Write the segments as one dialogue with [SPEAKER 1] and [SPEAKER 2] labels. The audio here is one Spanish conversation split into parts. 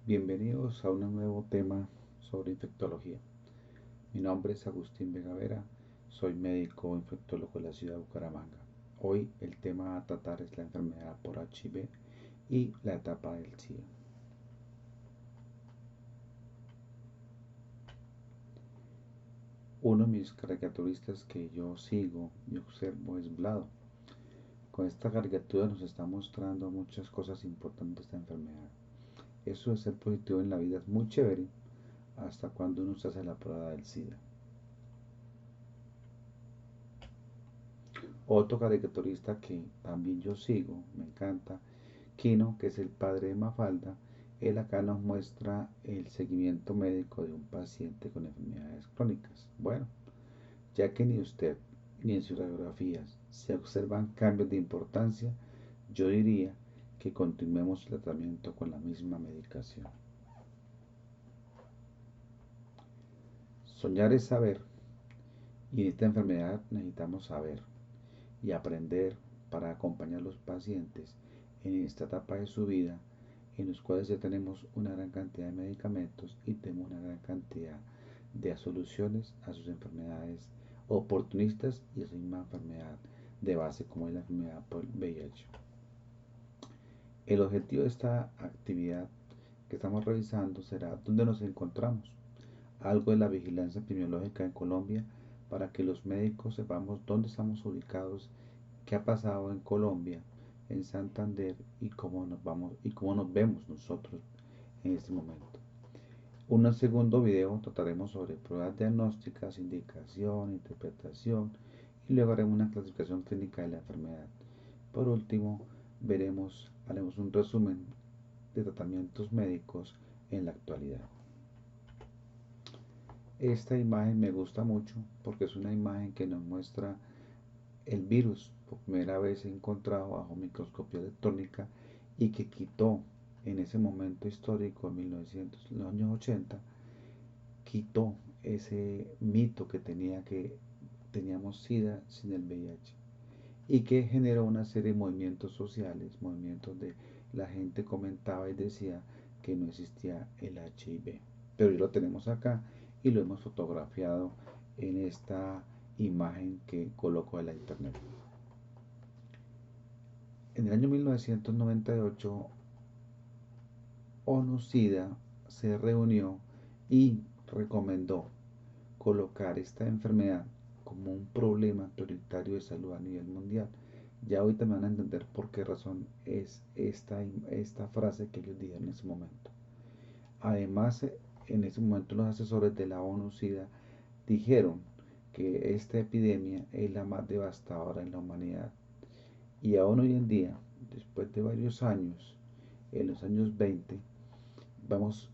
[SPEAKER 1] Bienvenidos a un nuevo tema sobre infectología. Mi nombre es Agustín Vega Vera, soy médico infectólogo de la ciudad de Bucaramanga. Hoy el tema a tratar es la enfermedad por HIV y la etapa del SIDA. Uno de mis caricaturistas que yo sigo y observo es Vlado. Con esta caricatura nos está mostrando muchas cosas importantes de esta enfermedad. Eso de ser positivo en la vida es muy chévere hasta cuando uno se hace la prueba del SIDA. Otro caricaturista que también yo sigo, me encanta, Kino, que es el padre de Mafalda. Él acá nos muestra el seguimiento médico de un paciente con enfermedades crónicas. Bueno, ya que ni usted ni en sus radiografías se observan cambios de importancia, yo diría que continuemos el tratamiento con la misma medicación. Soñar es saber, y en esta enfermedad necesitamos saber y aprender para acompañar a los pacientes en esta etapa de su vida, en los cuales ya tenemos una gran cantidad de medicamentos y tenemos una gran cantidad de soluciones a sus enfermedades oportunistas y a su misma enfermedad de base como es la enfermedad por VIH. El objetivo de esta actividad que estamos realizando será dónde nos encontramos, algo de la vigilancia epidemiológica en Colombia para que los médicos sepamos dónde estamos ubicados, qué ha pasado en Colombia, en Santander y cómo nos vemos nosotros en este momento. Un segundo video trataremos sobre pruebas diagnósticas, indicación, interpretación y luego haremos una clasificación clínica de la enfermedad. Por último, haremos un resumen de tratamientos médicos en la actualidad. Esta imagen me gusta mucho porque es una imagen que nos muestra el virus por primera vez encontrado bajo microscopía electrónica y que quitó en ese momento histórico, en los años 80, quitó ese mito que teníamos SIDA sin el VIH y que generó una serie de movimientos sociales, movimientos de la gente comentaba y decía que no existía el HIV. Pero ya lo tenemos acá y lo hemos fotografiado en esta imagen que coloco en la internet. En el año 1998, ONU-SIDA se reunió y recomendó colocar esta enfermedad como un problema prioritario de salud a nivel mundial. Ya ahorita me van a entender por qué razón es esta frase que ellos dijeron en ese momento. Además, en ese momento los asesores de la ONU-SIDA dijeron que esta epidemia es la más devastadora en la humanidad. Y aún hoy en día, después de varios años, en los años 20, estamos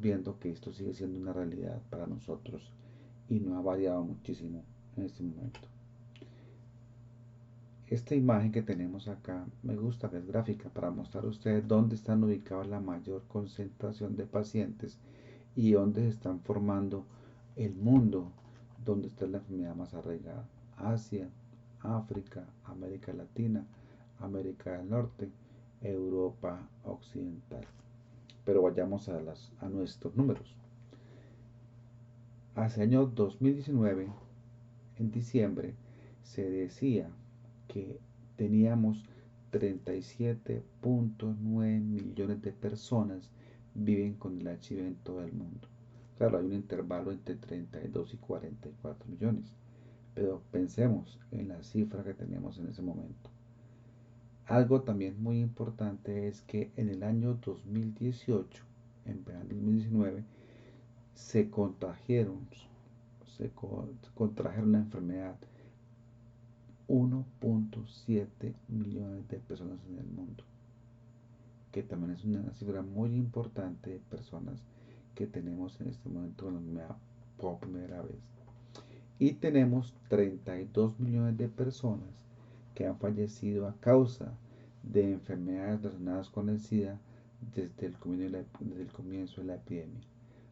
[SPEAKER 1] viendo que esto sigue siendo una realidad para nosotros y no ha variado muchísimo en este momento. Esta imagen que tenemos acá me gusta, que es gráfica, para mostrar a ustedes dónde están ubicados la mayor concentración de pacientes y dónde se están formando el mundo, donde está la enfermedad más arraigada. Asia, África, América Latina, América del Norte, Europa Occidental. Pero vayamos a nuestros números. Hace el año 2019, en diciembre, se decía que teníamos 37.9 millones de personas viven con el HIV en todo el mundo. Claro, hay un intervalo entre 32 y 44 millones, pero pensemos en la cifra que teníamos en ese momento. Algo también muy importante es que en el año 2018, en verano de 2019, se contrajeron la enfermedad 1.7 millones de personas en el mundo, que también es una cifra muy importante de personas que tenemos en este momento en la enfermedad por primera vez. Y tenemos 32 millones de personas que han fallecido a causa de enfermedades relacionadas con el SIDA desde el comienzo de la epidemia.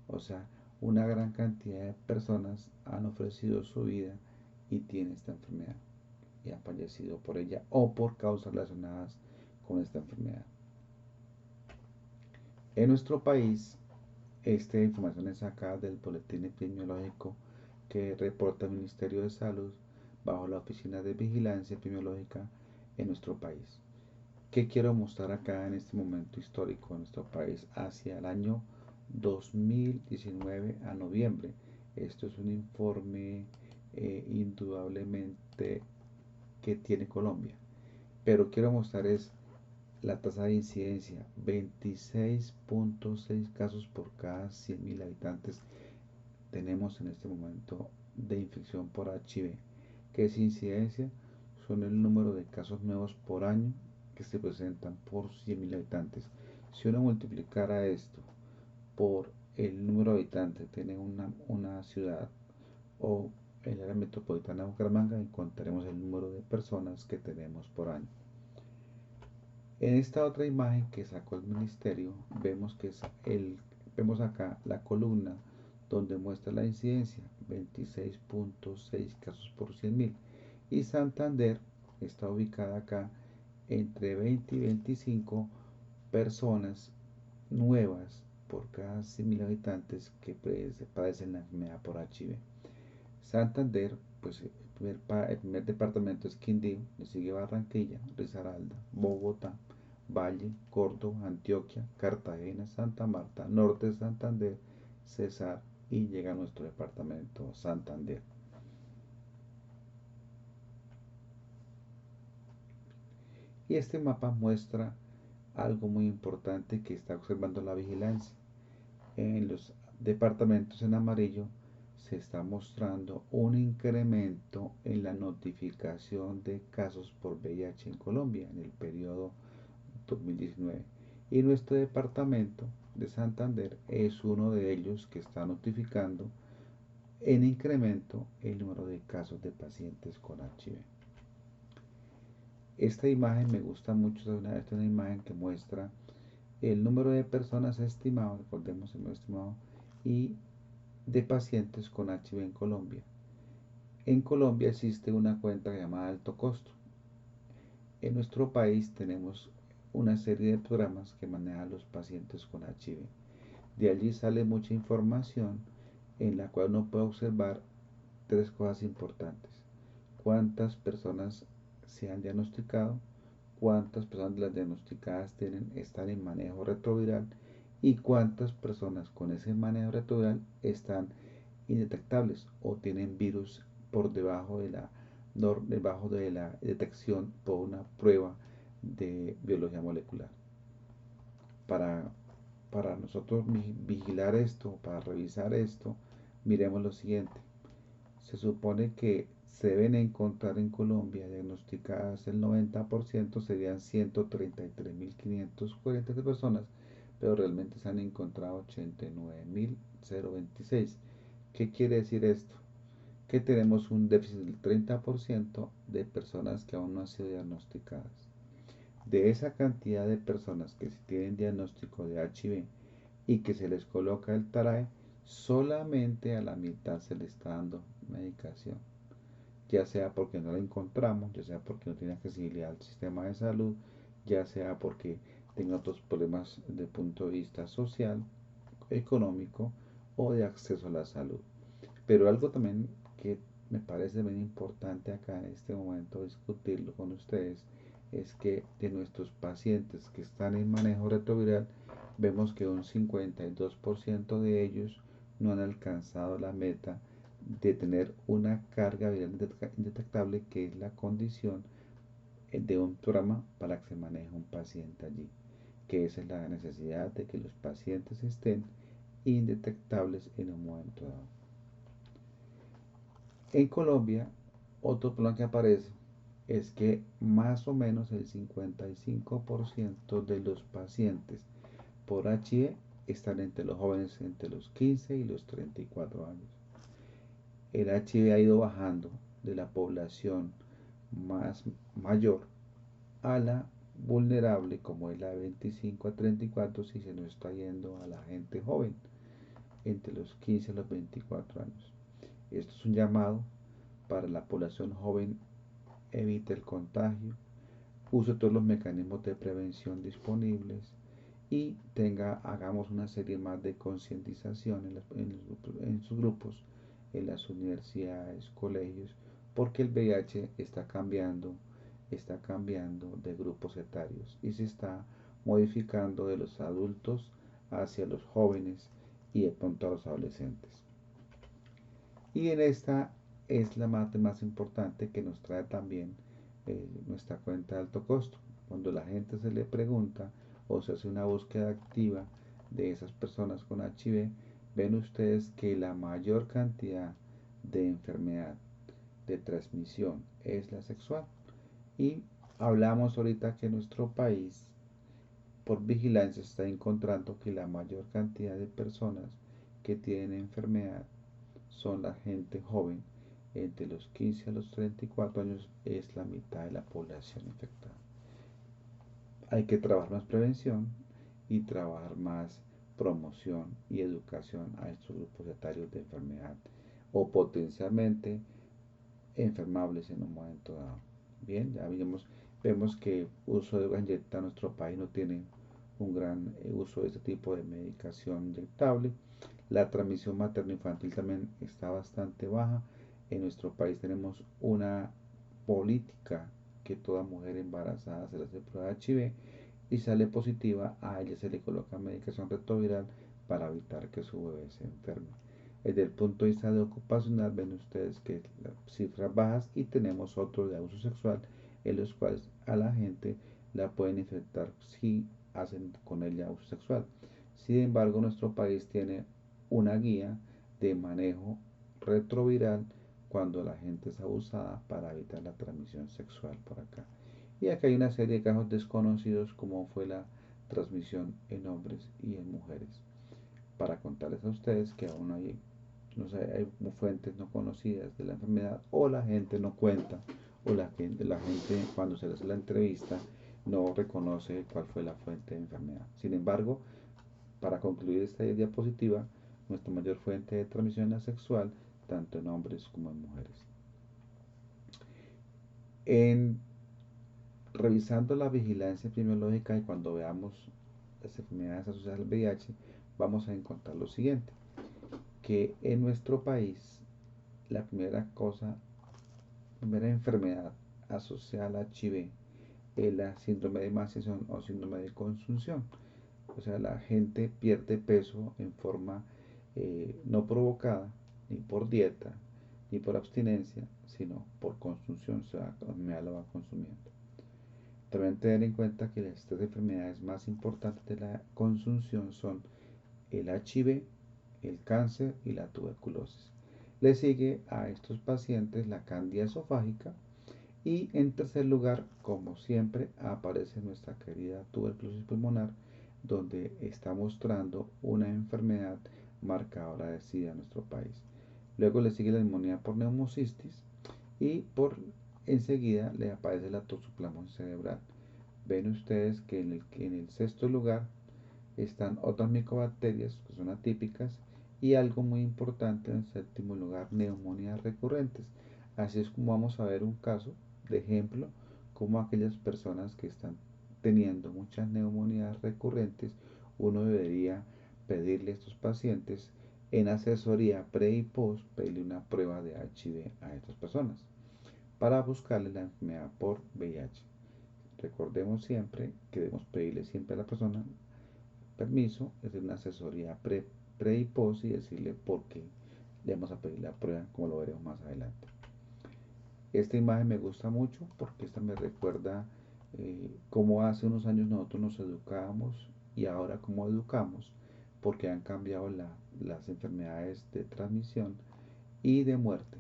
[SPEAKER 1] O sea, una gran cantidad de personas han ofrecido su vida y tienen esta enfermedad y han fallecido por ella o por causas relacionadas con esta enfermedad. En nuestro país, esta información es sacada del boletín epidemiológico que reporta el Ministerio de Salud bajo la Oficina de Vigilancia Epidemiológica en nuestro país. ¿Qué quiero mostrar acá en este momento histórico en nuestro país hacia el año 2019 a noviembre? Esto es un informe indudablemente que tiene Colombia, pero quiero mostrar es la tasa de incidencia, 26.6 casos por cada 100.000 habitantes tenemos en este momento de infección por HIV. ¿Qué es incidencia? Son el número de casos nuevos por año que se presentan por 100.000 habitantes. Si uno multiplicara esto por el número de habitantes que tiene una ciudad o el área metropolitana de Bucaramanga, encontraremos el número de personas que tenemos por año. En esta otra imagen que sacó el ministerio, vemos acá la columna donde muestra la incidencia, 26.6 casos por 100.000. Y Santander está ubicada acá entre 20 y 25 personas nuevas por cada 100.000 habitantes que padecen la enfermedad por HIV. Santander, pues el primer departamento es Quindío, le sigue Barranquilla, Risaralda, Bogotá, Valle, Córdoba, Antioquia, Cartagena, Santa Marta, Norte de Santander, Cesar y llega a nuestro departamento Santander. Y este mapa muestra algo muy importante que está observando la vigilancia. En los departamentos en amarillo se está mostrando un incremento en la notificación de casos por VIH en Colombia en el periodo 2019. Y nuestro departamento de Santander es uno de ellos que está notificando en incremento el número de casos de pacientes con HIV. Esta imagen me gusta mucho, es una imagen que muestra el número de personas estimado, recordemos el número estimado, y de pacientes con HIV en Colombia. En Colombia existe una cuenta llamada alto costo. En nuestro país tenemos una serie de programas que manejan a los pacientes con HIV. De allí sale mucha información en la cual uno puede observar tres cosas importantes. Cuántas personas se han diagnosticado, cuántas personas de las diagnosticadas están en manejo retroviral y cuántas personas con ese manejo retroviral están indetectables o tienen virus por debajo de la detección por una prueba de biología molecular. Para, para nosotros vigilar esto, para revisar esto, miremos lo siguiente. Se supone que se deben encontrar en Colombia diagnosticadas el 90%, serían 133.543 personas, pero realmente se han encontrado 89.026. ¿Qué quiere decir esto? Que tenemos un déficit del 30% de personas que aún no han sido diagnosticadas. De esa cantidad de personas que tienen diagnóstico de HIV y que se les coloca el TARAE, solamente a la mitad se le está dando medicación, ya sea porque no la encontramos, ya sea porque no tiene accesibilidad al sistema de salud, ya sea porque tenga otros problemas desde el punto de vista social, económico o de acceso a la salud. Pero algo también que me parece bien importante acá en este momento discutirlo con ustedes es que de nuestros pacientes que están en manejo retroviral, vemos que un 52% de ellos no han alcanzado la meta de tener una carga viral indetectable, que es la condición de un programa para que se maneje un paciente allí, que esa es la necesidad de que los pacientes estén indetectables en un momento dado. En Colombia, otro plan que aparece es que más o menos el 55% de los pacientes por HIV están entre los jóvenes entre los 15 y los 34 años. El HIV ha ido bajando de la población más mayor a la vulnerable, como es la de 25 a 34, si se nos está yendo a la gente joven entre los 15 y los 24 años. Esto es un llamado para la población joven: evite el contagio, use todos los mecanismos de prevención disponibles y hagamos una serie más de concientización en sus grupos, en las universidades, colegios, porque el VIH está cambiando de grupos etarios y se está modificando de los adultos hacia los jóvenes y de pronto a los adolescentes. Y en esta es la parte más importante que nos trae también nuestra cuenta de alto costo. Cuando la gente se le pregunta o se hace una búsqueda activa de esas personas con HIV, ven ustedes que la mayor cantidad de enfermedad de transmisión es la sexual. Y hablamos ahorita que nuestro país, por vigilancia, está encontrando que la mayor cantidad de personas que tienen enfermedad son la gente joven. Entre los 15 a los 34 años es la mitad de la población infectada. Hay que trabajar más prevención y trabajar más promoción y educación a estos grupos etarios de enfermedad o potencialmente enfermables en un momento dado. Bien, ya vemos que el uso de inyecta en nuestro país no tiene un gran uso de este tipo de medicación inyectable. La transmisión materno-infantil también está bastante baja. En nuestro país tenemos una política que toda mujer embarazada se le hace prueba de HIV y sale positiva, a ella se le coloca medicación retroviral para evitar que su bebé se enferme. Desde el punto de vista de ocupacional, ven ustedes que las cifras bajas y tenemos otros de abuso sexual en los cuales a la gente la pueden infectar si hacen con ella abuso sexual. Sin embargo, nuestro país tiene una guía de manejo retroviral cuando la gente es abusada para evitar la transmisión sexual por acá. Y acá hay una serie de casos desconocidos como fue la transmisión en hombres y en mujeres. Para contarles a ustedes que aún hay, no sé, hay fuentes no conocidas de la enfermedad o la gente no cuenta o la gente cuando se le hace la entrevista no reconoce cuál fue la fuente de enfermedad. Sin embargo, para concluir esta diapositiva, nuestra mayor fuente de transmisión es sexual, tanto en hombres como en mujeres. En revisando la vigilancia epidemiológica y cuando veamos las enfermedades asociadas al VIH, vamos a encontrar lo siguiente, que en nuestro país la primera enfermedad asociada al HIV es la síndrome de emaciación o síndrome de consunción. O sea, la gente pierde peso en forma no provocada ni por dieta ni por abstinencia, sino por consunción, o sea, la enfermedad lo va consumiendo. También tener en cuenta que las tres enfermedades más importantes de la consunción son el HIV, el cáncer y la tuberculosis. Le sigue a estos pacientes la cándida esofágica y en tercer lugar, como siempre, aparece nuestra querida tuberculosis pulmonar, donde está mostrando una enfermedad marcadora de SIDA en nuestro país. Luego le sigue la neumonía por neumocistis y enseguida le aparece la toxoplasmosis cerebral. Ven ustedes que en el sexto lugar están otras micobacterias que son atípicas y algo muy importante en el séptimo lugar, neumonías recurrentes. Así es como vamos a ver un caso de ejemplo, como aquellas personas que están teniendo muchas neumonías recurrentes, uno debería pedirle a estos pacientes en asesoría pre y post, pedirle una prueba de HIV a estas personas para buscarle la enfermedad por VIH. Recordemos siempre que debemos pedirle siempre a la persona permiso, es una asesoría pre y post y decirle por qué le vamos a pedir la prueba, como lo veremos más adelante. Esta imagen me gusta mucho porque esta me recuerda cómo hace unos años nosotros nos educábamos y ahora cómo educamos, porque han cambiado las enfermedades de transmisión y de muerte.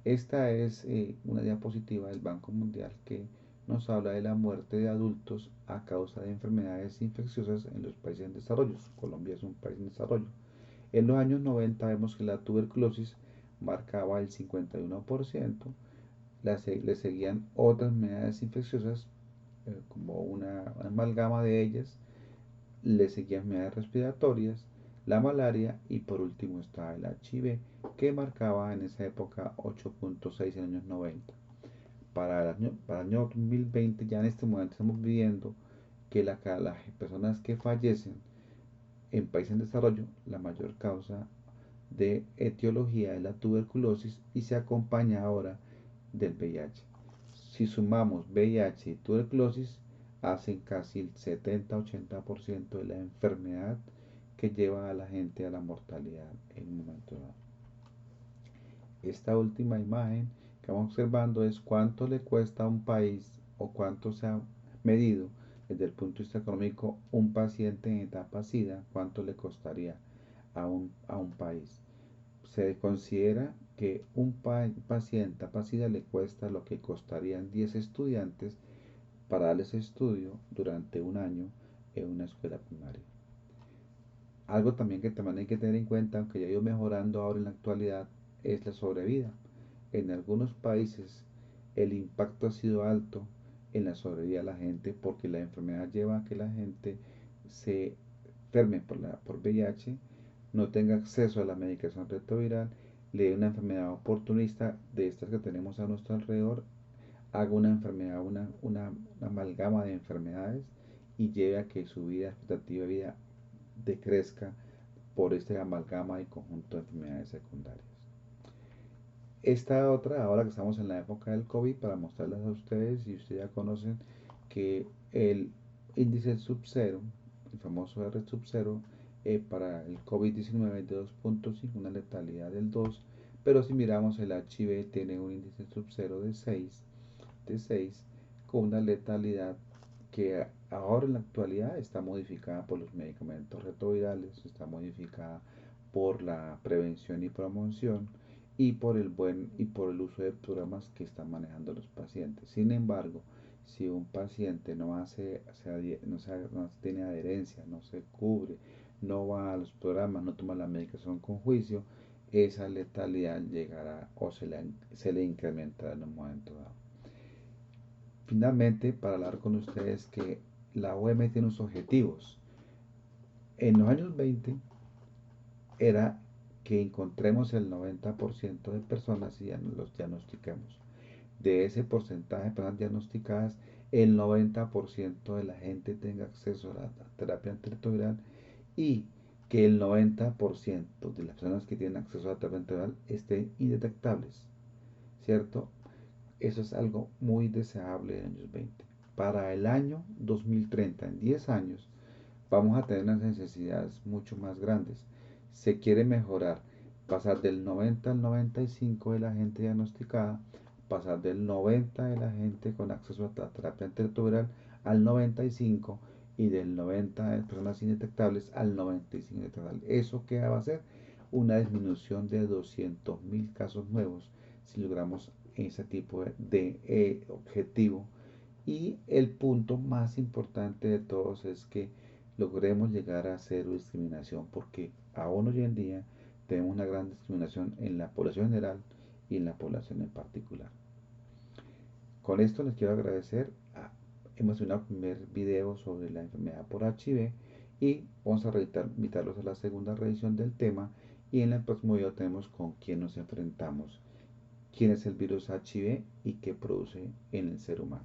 [SPEAKER 1] Esta es una diapositiva del Banco Mundial que nos habla de la muerte de adultos a causa de enfermedades infecciosas en los países en desarrollo. Colombia es un país en desarrollo. En los años 90 vemos que la tuberculosis marcaba el 51%, le seguían otras enfermedades infecciosas como una amalgama de ellas, le seguían enfermedades respiratorias, la malaria y por último estaba el HIV que marcaba en esa época 8.6 en los años 90. Para el año 2020 ya en este momento estamos viviendo que las personas que fallecen en países en desarrollo, la mayor causa de etiología es la tuberculosis y se acompaña ahora del VIH. Si sumamos VIH y tuberculosis, hacen casi el 70-80% de la enfermedad que lleva a la gente a la mortalidad en un momento dado. Esta última imagen que vamos observando es cuánto le cuesta a un país o cuánto se ha medido desde el punto de vista económico un paciente en etapa SIDA, cuánto le costaría a un país. Se considera que un paciente etapa SIDA le cuesta lo que costarían 10 estudiantes para darles estudio durante un año en una escuela primaria. Algo también que también hay que tener en cuenta, aunque ya ha ido mejorando ahora en la actualidad, es la sobrevida. En algunos países el impacto ha sido alto en la sobrevida de la gente porque la enfermedad lleva a que la gente se enferme por VIH, no tenga acceso a la medicación retroviral, le dé una enfermedad oportunista de estas que tenemos a nuestro alrededor, haga una enfermedad, una amalgama de enfermedades y lleve a que su vida, expectativa de vida decrezca por este amalgama y conjunto de enfermedades secundarias. Esta otra, ahora que estamos en la época del COVID, para mostrarles a ustedes, y ustedes ya conocen que el índice sub-0, el famoso R sub-0, para el COVID-19 es de 2.5, una letalidad del 2, pero si miramos el HIV tiene un índice sub-0 de 6, con una letalidad que ahora en la actualidad está modificada por los medicamentos retrovirales, está modificada por la prevención y promoción y por el uso de programas que están manejando los pacientes. Sin embargo, si un paciente no tiene adherencia, no se cubre, no va a los programas, no toma la medicación con juicio, esa letalidad llegará o se le incrementará en un momento dado. Finalmente, para hablar con ustedes que la OMS tiene unos objetivos. En los años 20 era que encontremos el 90% de personas y ya los diagnostiquemos. De ese porcentaje de personas diagnosticadas, el 90% de la gente tenga acceso a la terapia antirretroviral y que el 90% de las personas que tienen acceso a la terapia antirretroviral estén indetectables, ¿cierto? Eso es algo muy deseable en los años 20. Para el año 2030, en 10 años, vamos a tener unas necesidades mucho más grandes. Se quiere mejorar, pasar del 90 al 95 de la gente diagnosticada, pasar del 90 de la gente con acceso a la terapia antirretroviral al 95 y del 90 de personas indetectables al 95 indetectables. ¿Eso qué va a hacer? Una disminución de 200.000 casos nuevos si logramos ese tipo de objetivo. Y el punto más importante de todos es que logremos llegar a cero discriminación, porque aún hoy en día tenemos una gran discriminación en la población general y en la población en particular. Con esto les quiero agradecer. Hemos hecho un primer video sobre la enfermedad por HIV y vamos a invitarlos a la segunda revisión del tema, y en el próximo video tenemos con quién nos enfrentamos, quién es el virus HIV y qué produce en el ser humano.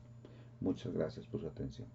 [SPEAKER 1] Muchas gracias por su atención.